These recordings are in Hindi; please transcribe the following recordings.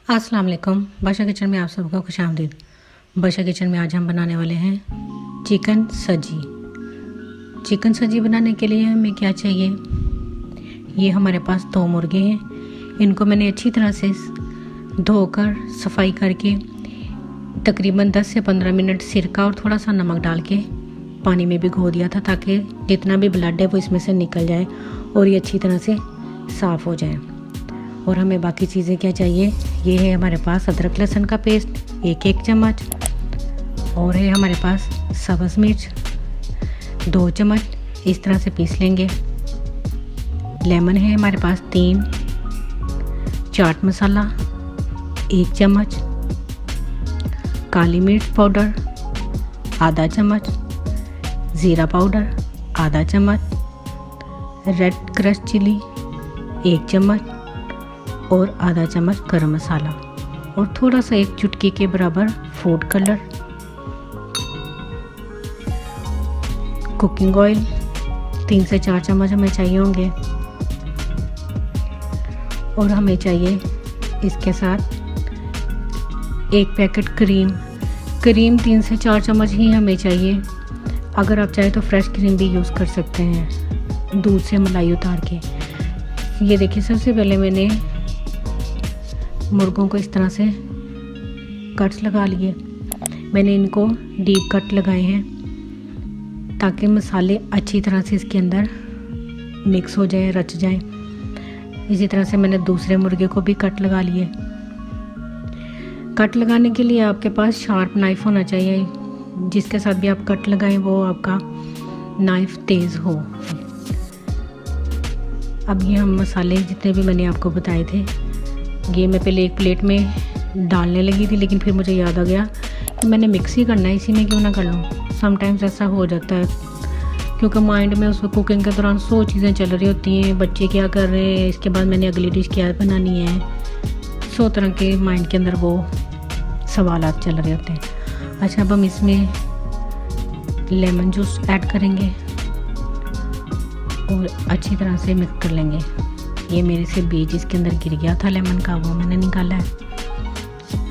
अस्सलाम वालेकुम। बादशाह किचन में आप सबका खुश आमदीद। बादशाह किचन में आज हम बनाने वाले हैं चिकन सजी। चिकन सजी बनाने के लिए हमें क्या चाहिए, ये हमारे पास 2 मुर्गे हैं। इनको मैंने अच्छी तरह से धोकर सफाई करके तकरीबन 10 से 15 मिनट सिरका और थोड़ा सा नमक डाल के पानी में भिगो दिया था, ताकि जितना भी ब्लड है वो इसमें से निकल जाए और ये अच्छी तरह से साफ़ हो जाए। और हमें बाकी चीज़ें क्या चाहिए, ये है हमारे पास अदरक लहसुन का पेस्ट 1 चम्मच, और है हमारे पास सब्ज़ मिर्च 2 चम्मच, इस तरह से पीस लेंगे। लेमन है हमारे पास 3, चाट मसाला 1 चम्मच, काली मिर्च पाउडर आधा चम्मच, ज़ीरा पाउडर आधा चम्मच, रेड क्रश चिली 1 चम्मच और आधा चम्मच गरम मसाला, और थोड़ा सा 1 चुटकी के बराबर फूड कलर, कुकिंग ऑयल 3 से 4 चम्मच हमें चाहिए होंगे। और हमें चाहिए इसके साथ 1 पैकेट क्रीम 3 से 4 चम्मच ही हमें चाहिए। अगर आप चाहें तो फ्रेश क्रीम भी यूज़ कर सकते हैं, दूध से मलाई उतार के। ये देखिए, सबसे पहले मैंने मुर्गों को इस तरह से कट्स लगा लिए। मैंने इनको डीप कट लगाए हैं ताकि मसाले अच्छी तरह से इसके अंदर मिक्स हो जाए, रच जाए। इसी तरह से मैंने दूसरे मुर्गे को भी कट लगा लिए। कट लगाने के लिए आपके पास शार्प नाइफ़ होना चाहिए, जिसके साथ भी आप कट लगाएं वो आपका नाइफ़ तेज़ हो। अब ये हम मसाले जितने भी मैंने आपको बताए थे, ये मैं पहले एक प्लेट में डालने लगी थी, लेकिन फिर मुझे याद आ गया कि मैंने मिक्स ही करना है, इसी में क्यों ना कर लूँ। समटाइम्स ऐसा हो जाता है, क्योंकि माइंड में उस कुकिंग के दौरान 100 चीज़ें चल रही होती हैं। बच्चे क्या कर रहे हैं, इसके बाद मैंने अगली डिश क्या बनानी है, 100 तरह के माइंड के अंदर वो सवालात चल रहे होते हैं। अच्छा, अब हम इसमें लेमन जूस ऐड करेंगे और अच्छी तरह से मिक्स कर लेंगे। ये मेरे से बीज इसके अंदर गिर गया था लेमन का, वो मैंने निकाला है।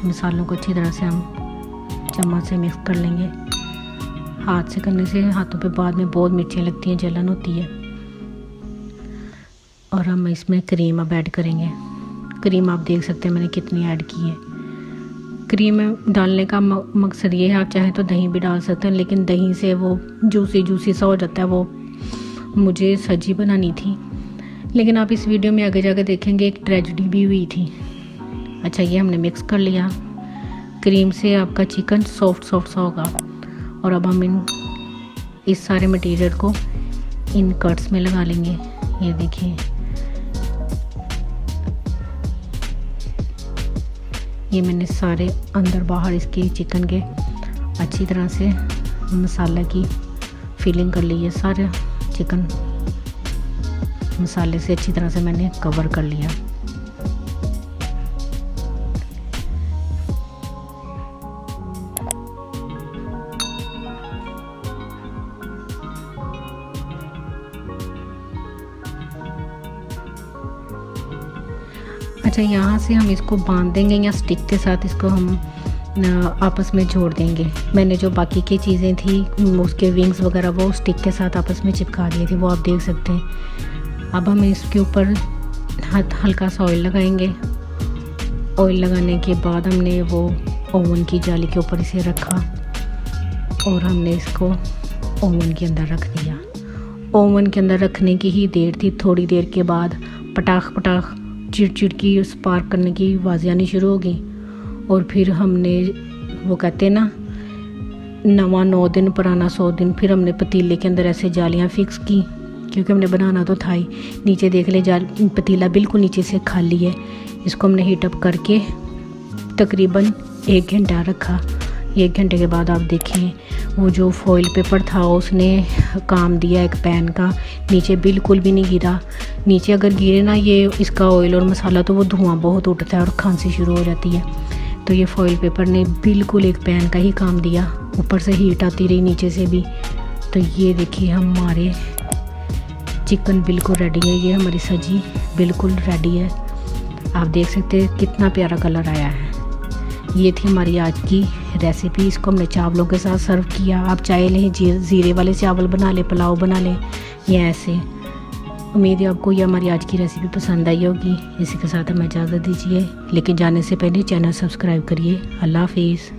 मसालों को अच्छी तरह से हम चम्मच से मिक्स कर लेंगे। हाथ से करने से हाथों पे बाद में बहुत मिर्चें लगती हैं, जलन होती है। और हम इसमें क्रीम अब ऐड करेंगे। क्रीम आप देख सकते हैं मैंने कितनी ऐड की है। क्रीम डालने का मकसद ये है, आप चाहें तो दही भी डाल सकते हैं, लेकिन दही से वो जूसी सा हो जाता है। वो मुझे सजी बनानी थी, लेकिन आप इस वीडियो में आगे जाकर देखेंगे एक ट्रेजेडी भी हुई थी। अच्छा, ये हमने मिक्स कर लिया। क्रीम से आपका चिकन सॉफ्ट सा होगा। और अब हम इस सारे मटेरियल को इन कट्स में लगा लेंगे। ये देखिए, ये मैंने सारे अंदर बाहर इसके चिकन के अच्छी तरह से मसाला की फिलिंग कर ली है। सारे चिकन मसाले से अच्छी तरह से मैंने कवर कर लिया। अच्छा, यहाँ से हम इसको बांध देंगे या स्टिक के साथ इसको हम आपस में जोड़ देंगे। मैंने जो बाकी की चीज़ें थी, उसके विंग्स वगैरह, वो स्टिक के साथ आपस में चिपका दिए थे, वो आप देख सकते हैं। अब हम इसके ऊपर हल्का सा ऑयल लगाएंगे। ऑयल लगाने के बाद हमने वो ओवन की जाली के ऊपर इसे रखा और हमने इसको ओवन के अंदर रख दिया। ओवन के अंदर रखने की ही देर थी। थोड़ी देर के बाद पटाख चिड़चिड़ की स्पार्क करने की आवाज़ आनी शुरू हो गई। और फिर हमने, वो कहते हैं ना, नवा 9 दिन पुराना 100 दिन, फिर हमने पतीले के अंदर ऐसे जालियाँ फिक्स की, क्योंकि हमने बनाना तो था ही। नीचे देख ले, पतीला बिल्कुल नीचे से खाली है। इसको हमने हीटअप करके तकरीबन 1 घंटा रखा। 1 घंटे के बाद आप देखिए, वो जो फॉइल पेपर था उसने काम दिया एक पैन का। नीचे बिल्कुल भी नहीं गिरा। नीचे अगर गिरे ना ये इसका ऑयल और मसाला, तो वो धुआं बहुत उठता है और खांसी शुरू हो जाती है। तो ये फॉइल पेपर ने बिल्कुल एक पैन का ही काम दिया। ऊपर से हीट आती रही, नीचे से भी। तो ये देखिए, हमारे चिकन बिल्कुल रेडी है। ये हमारी सब्जी बिल्कुल रेडी है। आप देख सकते हैं कितना प्यारा कलर आया है। ये थी हमारी आज की रेसिपी। इसको हमने चावलों के साथ सर्व किया। आप चाहे लें ज़ीरे वाले चावल बना लें, पुलाव बना लें या ऐसे। उम्मीद है आपको ये हमारी आज की रेसिपी पसंद आई होगी। इसी के साथ हमें इजाज़त दीजिए, लेकिन जाने से पहले चैनल सब्सक्राइब करिए। अल्लाह हाफिज़।